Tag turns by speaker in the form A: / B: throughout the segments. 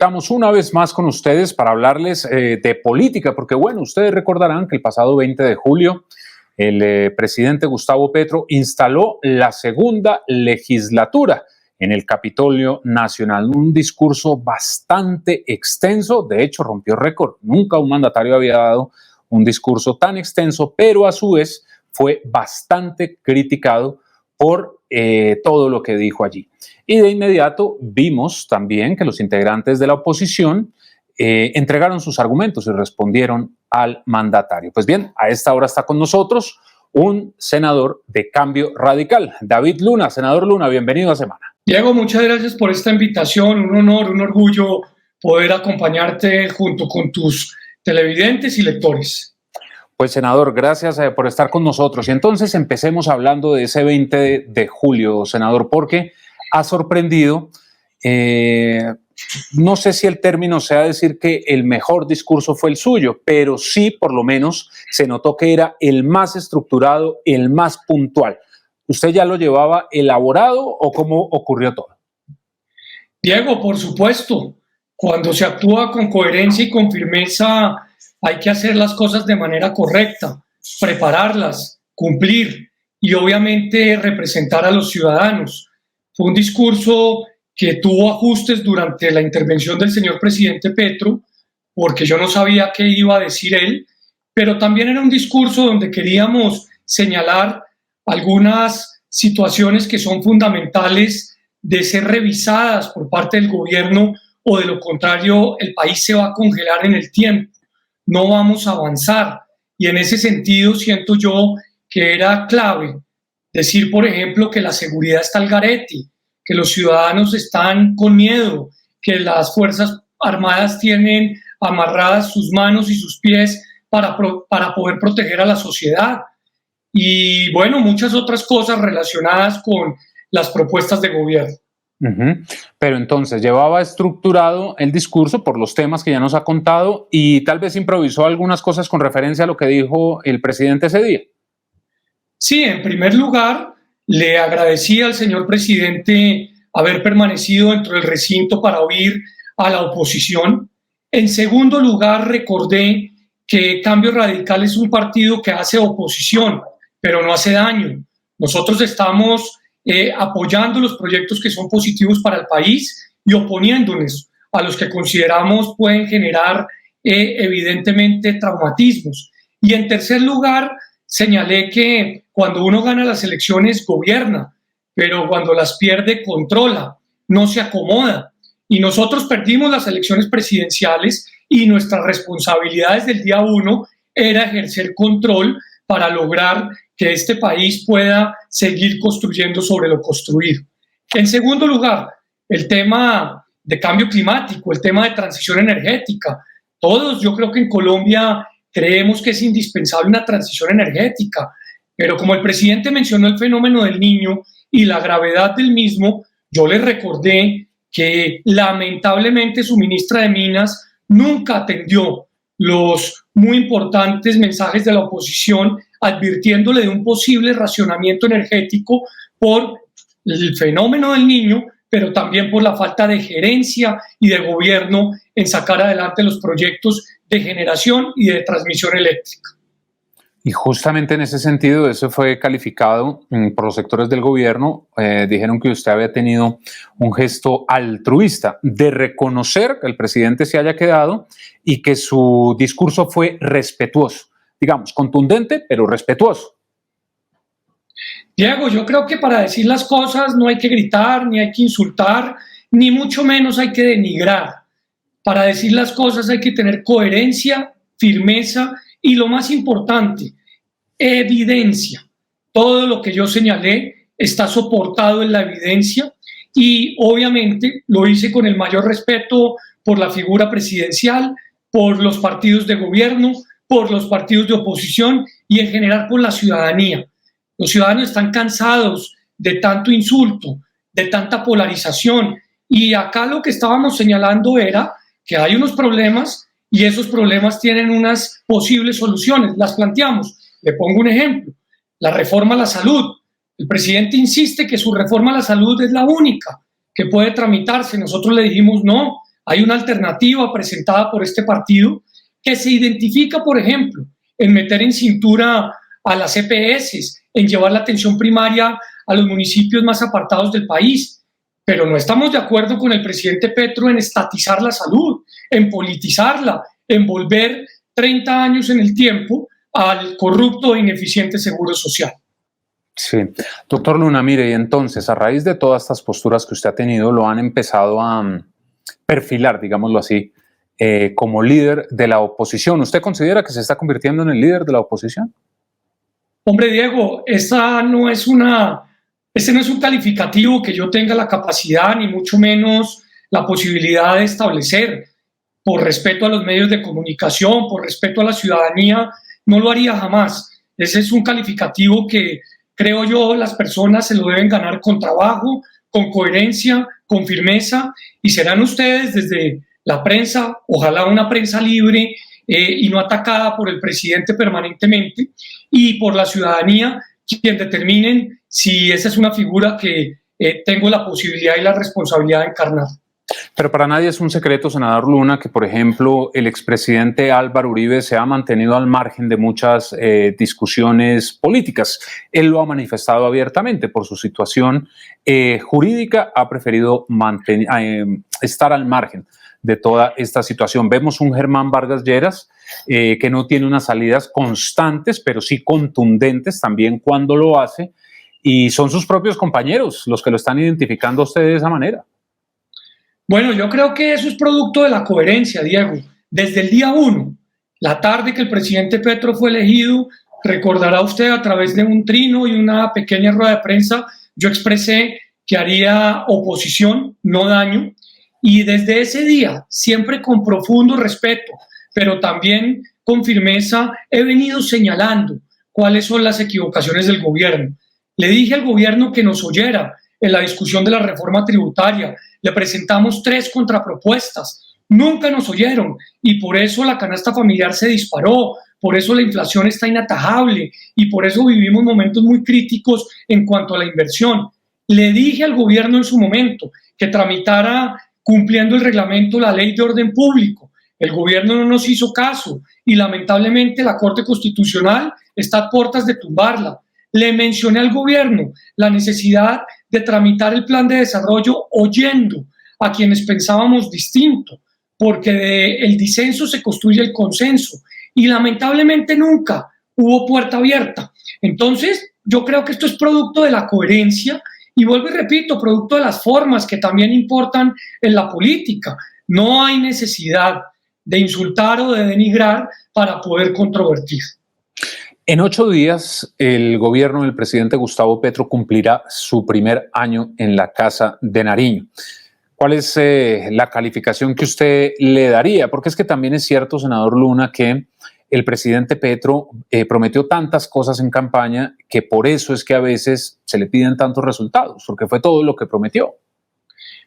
A: Estamos una vez más con ustedes para hablarles de política, porque bueno, ustedes recordarán que el pasado 20 de julio el presidente Gustavo Petro instaló la segunda legislatura en el Capitolio Nacional. Un discurso bastante extenso, de hecho rompió récord. Nunca un mandatario había dado un discurso tan extenso, pero a su vez fue bastante criticado por todo lo que dijo allí. Y de inmediato vimos también que los integrantes de la oposición entregaron sus argumentos y respondieron al mandatario. Pues bien, a esta hora está con nosotros un senador de Cambio Radical, David Luna. Senador Luna, bienvenido a Semana.
B: Diego, muchas gracias por esta invitación. Un honor, un orgullo poder acompañarte junto con tus televidentes y lectores.
A: Pues senador, gracias por estar con nosotros. Y entonces empecemos hablando de ese 20 de julio, senador, porque ha sorprendido, no sé si el término sea decir que el mejor discurso fue el suyo, pero sí por lo menos se notó que era el más estructurado, el más puntual. ¿Usted ya lo llevaba elaborado o cómo ocurrió todo?
B: Diego, por supuesto, cuando se actúa con coherencia y con firmeza, hay que hacer las cosas de manera correcta, prepararlas, cumplir y obviamente representar a los ciudadanos. Fue un discurso que tuvo ajustes durante la intervención del señor presidente Petro, porque yo no sabía qué iba a decir él, pero también era un discurso donde queríamos señalar algunas situaciones que son fundamentales de ser revisadas por parte del gobierno, o de lo contrario el país se va a congelar en el tiempo. No vamos a avanzar. Y en ese sentido siento yo que era clave decir, por ejemplo, que la seguridad está al garete, que los ciudadanos están con miedo, que las Fuerzas Armadas tienen amarradas sus manos y sus pies para poder proteger a la sociedad. Y bueno, muchas otras cosas relacionadas con las propuestas de gobierno.
A: Pero entonces llevaba estructurado el discurso por los temas que ya nos ha contado y tal vez improvisó algunas cosas con referencia a lo que dijo el presidente ese día.
B: Sí, en primer lugar, le agradecí al señor presidente haber permanecido dentro del recinto para oír a la oposición. En segundo lugar, recordé que Cambio Radical es un partido que hace oposición, pero no hace daño. Nosotros estamos apoyando los proyectos que son positivos para el país y oponiéndonos a los que consideramos pueden generar evidentemente traumatismos. Y en tercer lugar, señalé que cuando uno gana las elecciones gobierna, pero cuando las pierde controla, no se acomoda. Y nosotros perdimos las elecciones presidenciales y nuestra responsabilidad desde el día 1 era ejercer control para lograr que este país pueda seguir construyendo sobre lo construido. En segundo lugar, el tema de cambio climático, el tema de transición energética. Todos, yo creo que en Colombia creemos que es indispensable una transición energética, pero como el presidente mencionó el fenómeno del Niño y la gravedad del mismo, yo le recordé que lamentablemente su ministra de Minas nunca atendió los muy importantes mensajes de la oposición advirtiéndole de un posible racionamiento energético por el fenómeno del Niño, pero también por la falta de gerencia y de gobierno en sacar adelante los proyectos de generación y de transmisión eléctrica.
A: Y justamente en ese sentido, eso fue calificado por los sectores del gobierno. Dijeron que usted había tenido un gesto altruista de reconocer que el presidente se haya quedado y que su discurso fue respetuoso, digamos, contundente, pero respetuoso.
B: Diego, yo creo que para decir las cosas no hay que gritar, ni hay que insultar, ni mucho menos hay que denigrar. Para decir las cosas hay que tener coherencia, firmeza y lo más importante, evidencia. Todo lo que yo señalé está soportado en la evidencia y obviamente lo hice con el mayor respeto por la figura presidencial, por los partidos de gobierno, por los partidos de oposición y en general por la ciudadanía. Los ciudadanos están cansados de tanto insulto, de tanta polarización y acá lo que estábamos señalando era que hay unos problemas y esos problemas tienen unas posibles soluciones, las planteamos. Le pongo un ejemplo, la reforma a la salud. El presidente insiste que su reforma a la salud es la única que puede tramitarse. Nosotros le dijimos no, Hay una alternativa presentada por este partido que se identifica, por ejemplo, en meter en cintura a las EPS, en llevar la atención primaria a los municipios más apartados del país. Pero no estamos de acuerdo con el presidente Petro en estatizar la salud, en politizarla, en volver 30 años en el tiempo al corrupto e ineficiente Seguro Social.
A: Sí, doctor Luna, mire, y entonces, a raíz de todas estas posturas que usted ha tenido, lo han empezado a perfilar, digámoslo así, como líder de la oposición. ¿Usted considera que se está convirtiendo en el líder de la oposición?
B: Hombre, Diego, ese no es un calificativo que yo tenga la capacidad, ni mucho menos la posibilidad de establecer. Por respeto a los medios de comunicación, por respeto a la ciudadanía, no lo haría jamás. Ese es un calificativo que creo yo las personas se lo deben ganar con trabajo, con coherencia, con firmeza, y serán ustedes desde la prensa, ojalá una prensa libre y no atacada por el presidente permanentemente, y por la ciudadanía, quien determinen si esa es una figura que tengo la posibilidad y la responsabilidad de encarnar.
A: Pero para nadie es un secreto, senador Luna, que por ejemplo el expresidente Álvaro Uribe se ha mantenido al margen de muchas discusiones políticas. Él lo ha manifestado abiertamente por su situación jurídica, ha preferido estar al margen de toda esta situación. Vemos un Germán Vargas Lleras que no tiene unas salidas constantes, pero sí contundentes también cuando lo hace, y son sus propios compañeros los que lo están identificando a usted de esa manera.
B: Bueno, yo creo que eso es producto de la coherencia, Diego. Desde el día 1, la tarde que el presidente Petro fue elegido, recordará usted a través de un trino y una pequeña rueda de prensa, yo expresé que haría oposición, no daño, y desde ese día, siempre con profundo respeto, pero también con firmeza, he venido señalando cuáles son las equivocaciones del gobierno. Le dije al gobierno que nos oyera en la discusión de la reforma tributaria. Le presentamos 3 contrapropuestas, nunca nos oyeron, y por eso la canasta familiar se disparó, por eso la inflación está inatajable y por eso vivimos momentos muy críticos en cuanto a la inversión. Le dije al gobierno en su momento que tramitara, cumpliendo el reglamento, la ley de orden público. El gobierno no nos hizo caso y lamentablemente la Corte Constitucional está a puertas de tumbarla. Le mencioné al gobierno la necesidad de tramitar el plan de desarrollo oyendo a quienes pensábamos distinto, porque del disenso se construye el consenso, y lamentablemente nunca hubo puerta abierta. Entonces, yo creo que esto es producto de la coherencia y, vuelvo y repito, producto de las formas que también importan en la política. No hay necesidad de insultar o de denigrar para poder controvertir.
A: En 8 días, el gobierno del presidente Gustavo Petro cumplirá su primer año en la Casa de Nariño. ¿Cuál es la calificación que usted le daría? Porque es que también es cierto, senador Luna, que el presidente Petro prometió tantas cosas en campaña que por eso es que a veces se le piden tantos resultados, porque fue todo lo que prometió.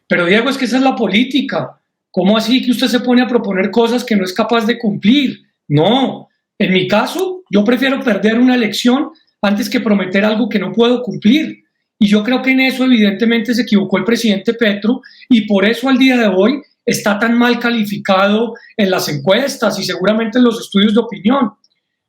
B: Pero Diego, es que esa es la política. ¿Cómo así que usted se pone a proponer cosas que no es capaz de cumplir? No, en mi caso, yo prefiero perder una elección antes que prometer algo que no puedo cumplir. Y yo creo que en eso evidentemente se equivocó el presidente Petro, y por eso al día de hoy está tan mal calificado en las encuestas y seguramente en los estudios de opinión.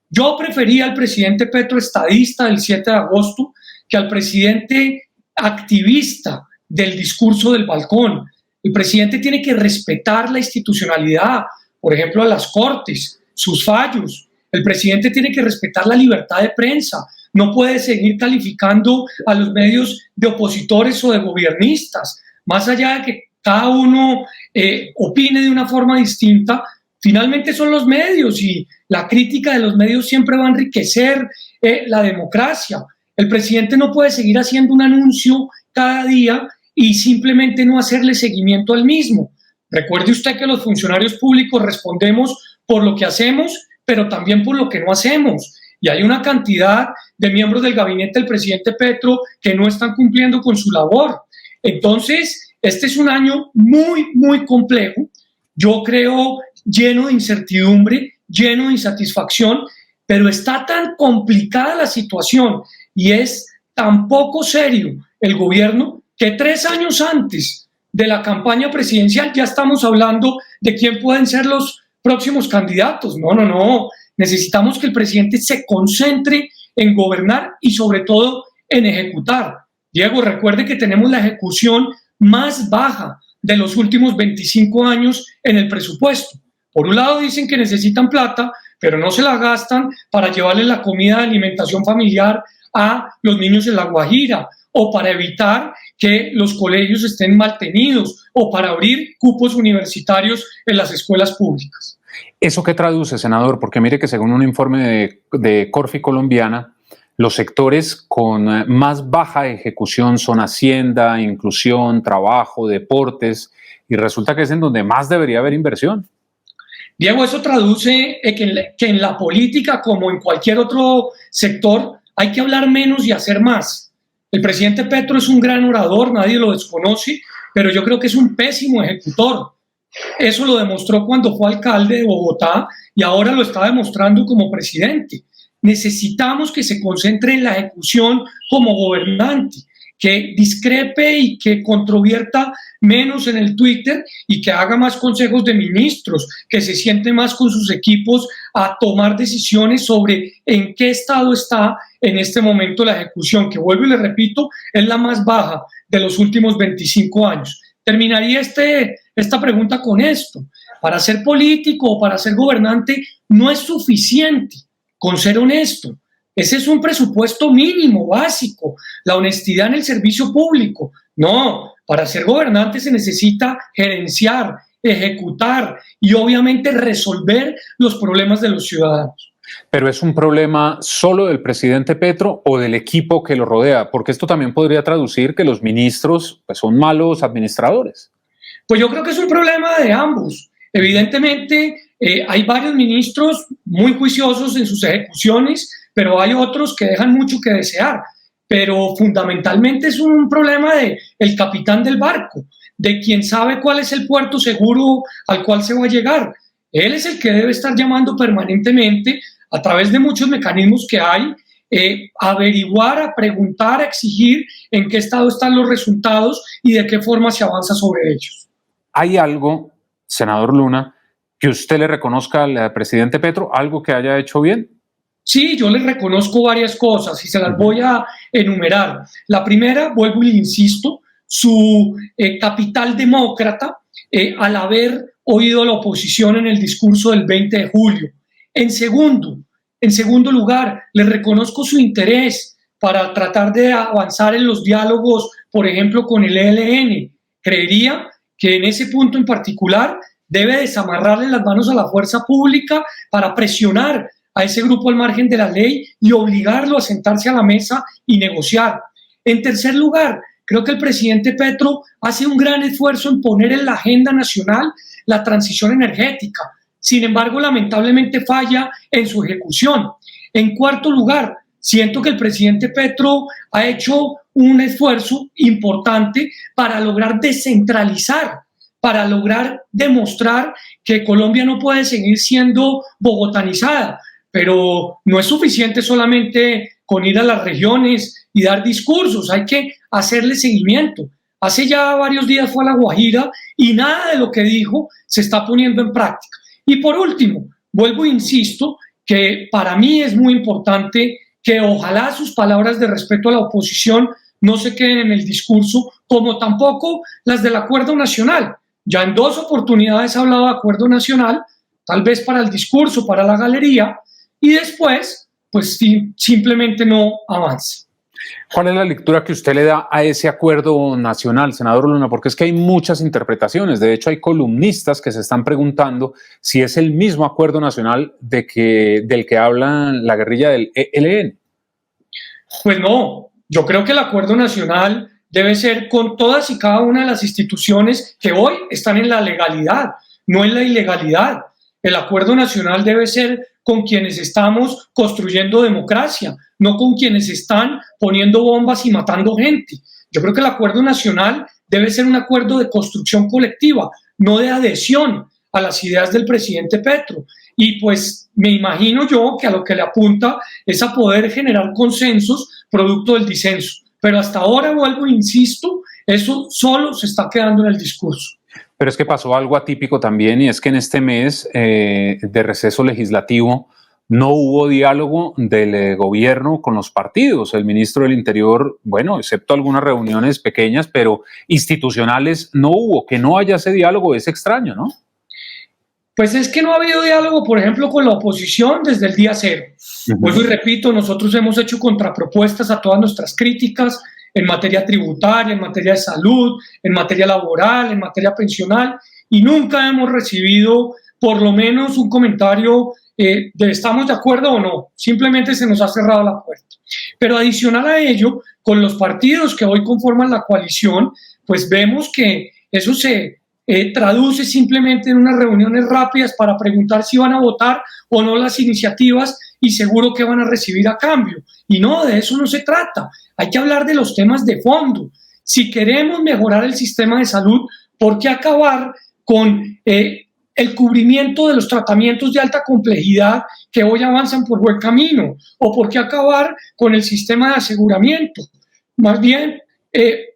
B: Yo prefería al presidente Petro estadista del 7 de agosto que al presidente activista del discurso del balcón. El presidente tiene que respetar la institucionalidad, por ejemplo, a las cortes, sus fallos. El presidente tiene que respetar la libertad de prensa. No puede seguir calificando a los medios de opositores o de gobiernistas. Más allá de que cada uno opine de una forma distinta, finalmente son los medios, y la crítica de los medios siempre va a enriquecer la democracia. El presidente no puede seguir haciendo un anuncio cada día y simplemente no hacerle seguimiento al mismo. Recuerde usted que los funcionarios públicos respondemos por lo que hacemos, pero también por lo que no hacemos. Y hay una cantidad de miembros del gabinete del presidente Petro que no están cumpliendo con su labor. Entonces, este es un año muy, muy complejo. Yo creo lleno de incertidumbre, lleno de insatisfacción, pero está tan complicada la situación y es tan poco serio el gobierno que 3 años antes de la campaña presidencial ya estamos hablando de quién pueden ser los próximos candidatos. No, no, no. Necesitamos que el presidente se concentre en gobernar y sobre todo en ejecutar. Diego, recuerde que tenemos la ejecución más baja de los últimos 25 años en el presupuesto. Por un lado dicen que necesitan plata, pero no se la gastan para llevarle la comida de alimentación familiar a los niños en La Guajira, o para evitar que los colegios estén mal tenidos, o para abrir cupos universitarios en las escuelas públicas.
A: ¿Eso qué traduce, senador? Porque mire que según un informe de Corfi Colombiana, los sectores con más baja ejecución son Hacienda, Inclusión, Trabajo, Deportes, y resulta que es en donde más debería haber inversión.
B: Diego, eso traduce que en la política, como en cualquier otro sector, hay que hablar menos y hacer más. El presidente Petro es un gran orador, nadie lo desconoce, pero yo creo que es un pésimo ejecutor. Eso lo demostró cuando fue alcalde de Bogotá y ahora lo está demostrando como presidente. Necesitamos que se concentre en la ejecución como gobernante, que discrepe y que controvierta menos en el Twitter y que haga más consejos de ministros, que se siente más con sus equipos a tomar decisiones sobre en qué estado está en este momento la ejecución, que vuelvo y le repito, es la más baja de los últimos 25 años. Terminaría esta pregunta con esto. Para ser político o para ser gobernante no es suficiente con ser honesto. Ese es un presupuesto mínimo, básico, la honestidad en el servicio público. No, para ser gobernante se necesita gerenciar, ejecutar y obviamente resolver los problemas de los ciudadanos.
A: ¿Pero es un problema solo del presidente Petro o del equipo que lo rodea? Porque esto también podría traducir que los ministros pues, son malos administradores.
B: Pues yo creo que es un problema de ambos. Evidentemente, hay varios ministros muy juiciosos en sus ejecuciones, pero hay otros que dejan mucho que desear. Pero fundamentalmente es un problema del capitán del barco, de quien sabe cuál es el puerto seguro al cual se va a llegar. Él es el que debe estar llamando permanentemente a través de muchos mecanismos que hay, a averiguar, a preguntar, a exigir en qué estado están los resultados y de qué forma se avanza sobre ellos.
A: ¿Hay algo, senador Luna, que usted le reconozca al presidente Petro, algo que haya hecho bien?
B: Sí, yo le reconozco varias cosas y se las voy a enumerar. La primera, vuelvo y le insisto, su capital demócrata al haber oído a la oposición en el discurso del 20 de julio. En segundo lugar, le reconozco su interés para tratar de avanzar en los diálogos, por ejemplo, con el ELN. Creería que en ese punto en particular debe desamarrarle las manos a la fuerza pública para presionar a ese grupo al margen de la ley y obligarlo a sentarse a la mesa y negociar. En tercer lugar, creo que el presidente Petro hace un gran esfuerzo en poner en la agenda nacional la transición energética. Sin embargo, lamentablemente falla en su ejecución. En cuarto lugar, siento que el presidente Petro ha hecho un esfuerzo importante para lograr descentralizar, para lograr demostrar que Colombia no puede seguir siendo bogotanizada, pero no es suficiente solamente con ir a las regiones y dar discursos, hay que hacerle seguimiento. Hace ya varios días fue a La Guajira y nada de lo que dijo se está poniendo en práctica. Y por último, vuelvo e insisto que para mí es muy importante que ojalá sus palabras de respeto a la oposición no se queden en el discurso, como tampoco las del Acuerdo Nacional. Ya en 2 oportunidades ha hablado de Acuerdo Nacional, tal vez para el discurso, para la galería, y después, pues simplemente no avanza.
A: ¿Cuál es la lectura que usted le da a ese acuerdo nacional, senador Luna? Porque es que hay muchas interpretaciones. De hecho, hay columnistas que se están preguntando si es el mismo acuerdo nacional del que habla la guerrilla del ELN.
B: Pues no, yo creo que el acuerdo nacional debe ser con todas y cada una de las instituciones que hoy están en la legalidad, no en la ilegalidad. El acuerdo nacional debe ser con quienes estamos construyendo democracia, no con quienes están poniendo bombas y matando gente. Yo creo que el acuerdo nacional debe ser un acuerdo de construcción colectiva, no de adhesión a las ideas del presidente Petro. Y pues me imagino yo que a lo que le apunta es a poder generar consensos producto del disenso. Pero hasta ahora, vuelvo e insisto, Eso solo se está quedando en el discurso.
A: Pero es que pasó algo atípico también, y es que en este mes de receso legislativo no hubo diálogo del gobierno con los partidos. El ministro del Interior, bueno, excepto algunas reuniones pequeñas, pero institucionales no hubo. Que no haya ese diálogo es extraño, ¿no?
B: Pues es que no ha habido diálogo, por ejemplo, con la oposición desde el día cero. Vuelvo y repito, nosotros hemos hecho contrapropuestas a todas nuestras críticas en materia tributaria, en materia de salud, en materia laboral, en materia pensional, y nunca hemos recibido por lo menos un comentario de estamos de acuerdo o no. Simplemente se nos ha cerrado la puerta. Pero adicional a ello, con los partidos que hoy conforman la coalición, pues vemos que eso se traduce simplemente en unas reuniones rápidas para preguntar si van a votar o no las iniciativas y seguro que van a recibir a cambio. Y no, de eso no se trata. Hay que hablar de los temas de fondo. Si queremos mejorar el sistema de salud, ¿por qué acabar con el cubrimiento de los tratamientos de alta complejidad que hoy avanzan por buen camino? ¿O por qué acabar con el sistema de aseguramiento? Más bien,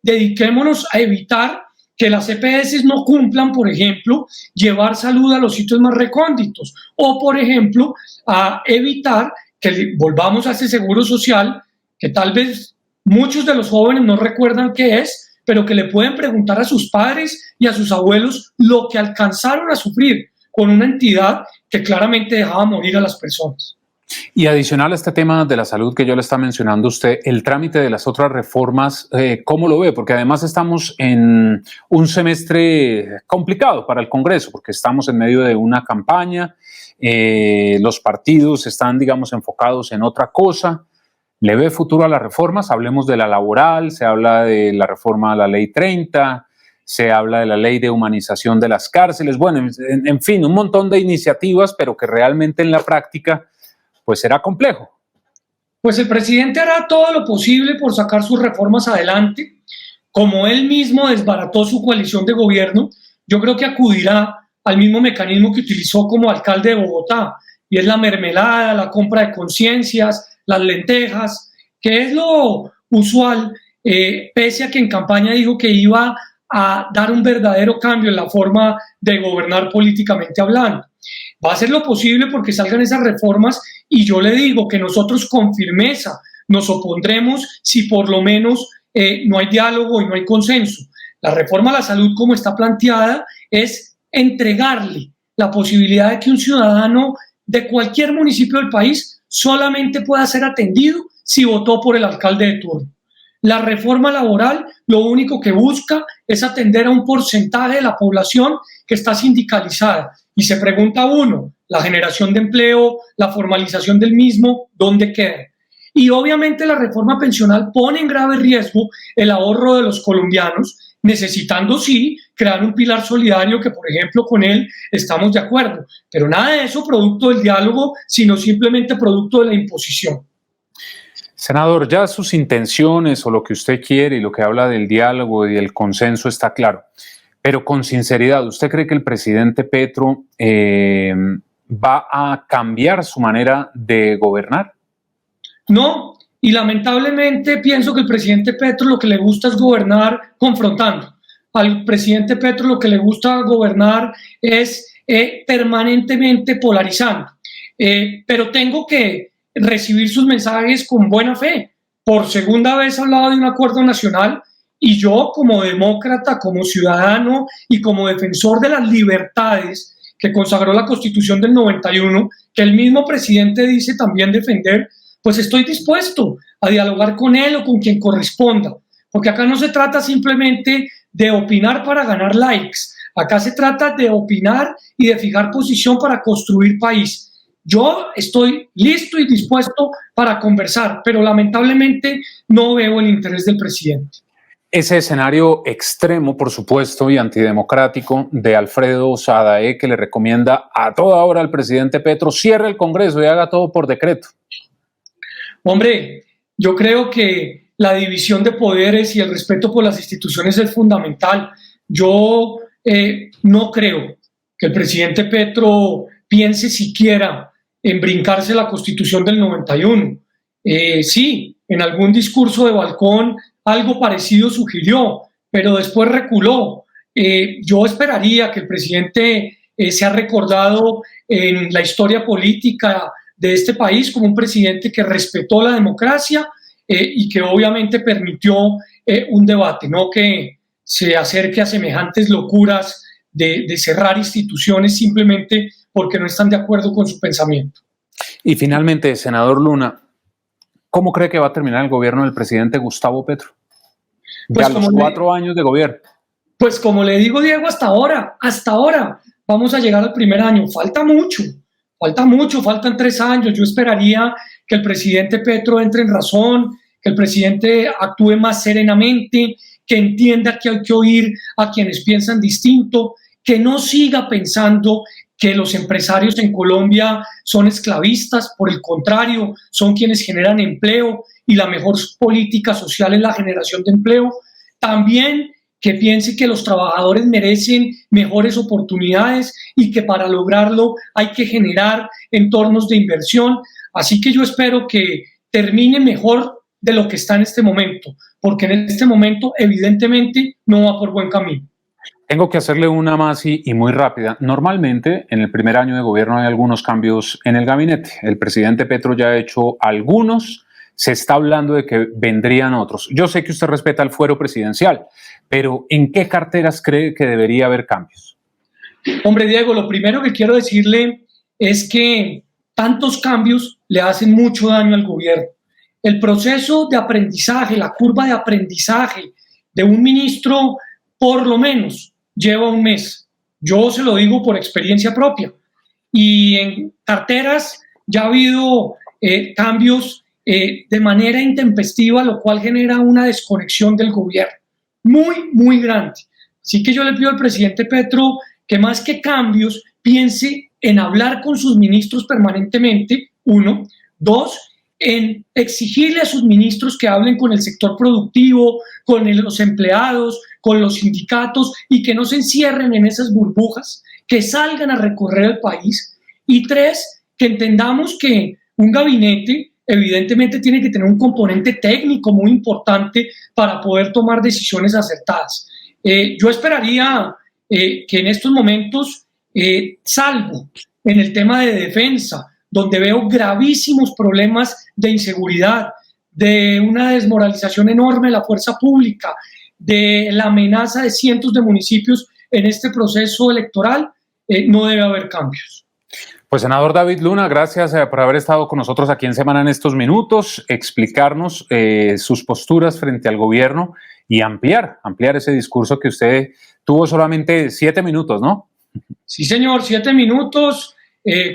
B: dediquémonos a evitar que las EPS no cumplan, por ejemplo, llevar salud a los sitios más recónditos, o, por ejemplo, a evitar que volvamos a ese seguro social que tal vez muchos de los jóvenes no recuerdan qué es, pero que le pueden preguntar a sus padres y a sus abuelos lo que alcanzaron a sufrir con una entidad que claramente dejaba morir a las personas.
A: Y adicional a este tema de la salud que yo le está mencionando usted, el trámite de las otras reformas, ¿cómo lo ve? Porque además estamos en un semestre complicado para el Congreso, porque estamos en medio de una campaña, los partidos están, digamos, enfocados en otra cosa. ¿Le ve futuro a las reformas? Hablemos de la laboral, se habla de la reforma a la Ley 30, se habla de la ley de humanización de las cárceles, bueno, en fin, un montón de iniciativas, pero que realmente en la práctica pues será complejo.
B: Pues el presidente hará todo lo posible por sacar sus reformas adelante. Como él mismo desbarató su coalición de gobierno, yo creo que acudirá al mismo mecanismo que utilizó como alcalde de Bogotá, y es la mermelada, la compra de conciencias, las lentejas, que es lo usual, pese a que en campaña dijo que iba a dar un verdadero cambio en la forma de gobernar políticamente hablando. Va a hacer lo posible porque salgan esas reformas, y yo le digo que nosotros con firmeza nos opondremos si por lo menos no hay diálogo y no hay consenso. La reforma a la salud, como está planteada, es entregarle la posibilidad de que un ciudadano de cualquier municipio del país solamente pueda ser atendido si votó por el alcalde de turno. La reforma laboral lo único que busca es atender a un porcentaje de la población que está sindicalizada. Y se pregunta uno, la generación de empleo, la formalización del mismo, ¿dónde queda? Y obviamente la reforma pensional pone en grave riesgo el ahorro de los colombianos, necesitando sí crear un pilar solidario que, por ejemplo, con él estamos de acuerdo. Pero nada de eso producto del diálogo, sino simplemente producto de la imposición.
A: Senador, ya sus intenciones o lo que usted quiere y lo que habla del diálogo y del consenso está claro, pero con sinceridad, ¿usted cree que el presidente Petro va a cambiar su manera de gobernar?
B: No, y lamentablemente pienso que el presidente Petro lo que le gusta es gobernar confrontando. Al presidente Petro lo que le gusta gobernar es permanentemente polarizando. Pero tengo que recibir sus mensajes con buena fe. Por segunda vez ha hablado de un acuerdo nacional, y yo como demócrata, como ciudadano y como defensor de las libertades que consagró la Constitución del 91, que el mismo presidente dice también defender, pues estoy dispuesto a dialogar con él o con quien corresponda, porque acá no se trata simplemente de opinar para ganar likes, acá se trata de opinar y de fijar posición para construir país. Yo estoy listo y dispuesto para conversar, pero lamentablemente no veo el interés del presidente.
A: Ese escenario extremo, por supuesto, y antidemocrático de Alfredo Sadae, que le recomienda a toda hora al presidente Petro, cierre el Congreso y haga todo por decreto.
B: Hombre, yo creo que la división de poderes y el respeto por las instituciones es fundamental. Yo no creo que el presidente Petro piense siquiera en brincarse la Constitución del 91. Sí, en algún discurso de balcón algo parecido sugirió, pero después reculó. Yo esperaría que el presidente sea recordado en la historia política de este país como un presidente que respetó la democracia y que obviamente permitió un debate, no que se acerque a semejantes locuras de cerrar instituciones simplemente porque no están de acuerdo con su pensamiento.
A: Y finalmente, senador Luna, ¿cómo cree que va a terminar el gobierno del presidente Gustavo Petro?
B: Pues
A: ya los 4 años de gobierno.
B: Pues como le digo, Diego, hasta ahora vamos a llegar al primer año. Faltan 3 años. Yo esperaría que el presidente Petro entre en razón, que el presidente actúe más serenamente, que entienda que hay que oír a quienes piensan distinto, que no siga pensando que los empresarios en Colombia son esclavistas, por el contrario, son quienes generan empleo y la mejor política social es la generación de empleo. También que piense que los trabajadores merecen mejores oportunidades y que para lograrlo hay que generar entornos de inversión. Así que yo espero que termine mejor de lo que está en este momento, porque en este momento evidentemente no va por buen camino.
A: Tengo que hacerle una más y muy rápida. Normalmente, en el primer año de gobierno hay algunos cambios en el gabinete. El presidente Petro ya ha hecho algunos, se está hablando de que vendrían otros. Yo sé que usted respeta el fuero presidencial, pero ¿en qué carteras cree que debería haber cambios?
B: Hombre, Diego, lo primero que quiero decirle es que tantos cambios le hacen mucho daño al gobierno. El proceso de aprendizaje, la curva de aprendizaje de un ministro, por lo menos, lleva un mes. Yo se lo digo por experiencia propia. Y en carteras ya ha habido cambios de manera intempestiva, lo cual genera una desconexión del gobierno muy grande. Así que yo le pido al presidente Petro que más que cambios piense en hablar con sus ministros permanentemente, 1. 2, en exigirle a sus ministros que hablen con el sector productivo, con los empleados, con los sindicatos y que no se encierren en esas burbujas, que salgan a recorrer el país. Y 3, que entendamos que un gabinete evidentemente tiene que tener un componente técnico muy importante para poder tomar decisiones acertadas. Yo esperaría que en estos momentos, salvo en el tema de defensa, donde veo gravísimos problemas de inseguridad, de una desmoralización enorme de la fuerza pública, de la amenaza de cientos de municipios en este proceso electoral, no debe haber cambios.
A: Pues senador David Luna, gracias por haber estado con nosotros aquí en Semana en estos minutos, explicarnos sus posturas frente al gobierno y ampliar ese discurso que usted tuvo solamente 7 minutos, ¿no?
B: Sí, señor, 7 minutos,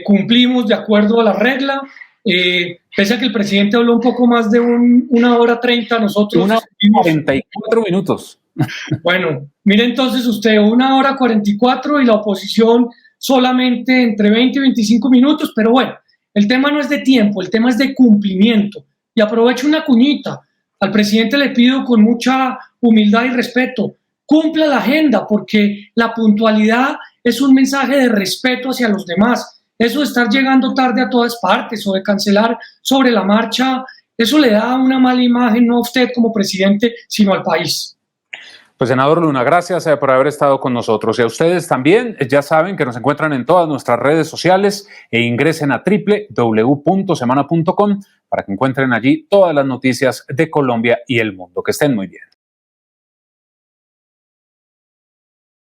B: cumplimos de acuerdo a la regla, pese a que el presidente habló un poco más de 1 hora 30, nosotros...
A: 1 hora 44 minutos.
B: Bueno, mire entonces usted, 1 hora 44 y la oposición solamente entre 20 y 25 minutos, pero bueno, el tema no es de tiempo, el tema es de cumplimiento. Y aprovecho una cuñita, al presidente le pido con mucha humildad y respeto, cumpla la agenda, porque la puntualidad es un mensaje de respeto hacia los demás. Eso de estar llegando tarde a todas partes o de cancelar sobre la marcha, eso le da una mala imagen no a usted como presidente, sino al país.
A: Pues senador Luna, gracias por haber estado con nosotros. Y a ustedes también, ya saben que nos encuentran en todas nuestras redes sociales e ingresen a www.semana.com para que encuentren allí todas las noticias de Colombia y el mundo. Que estén muy bien.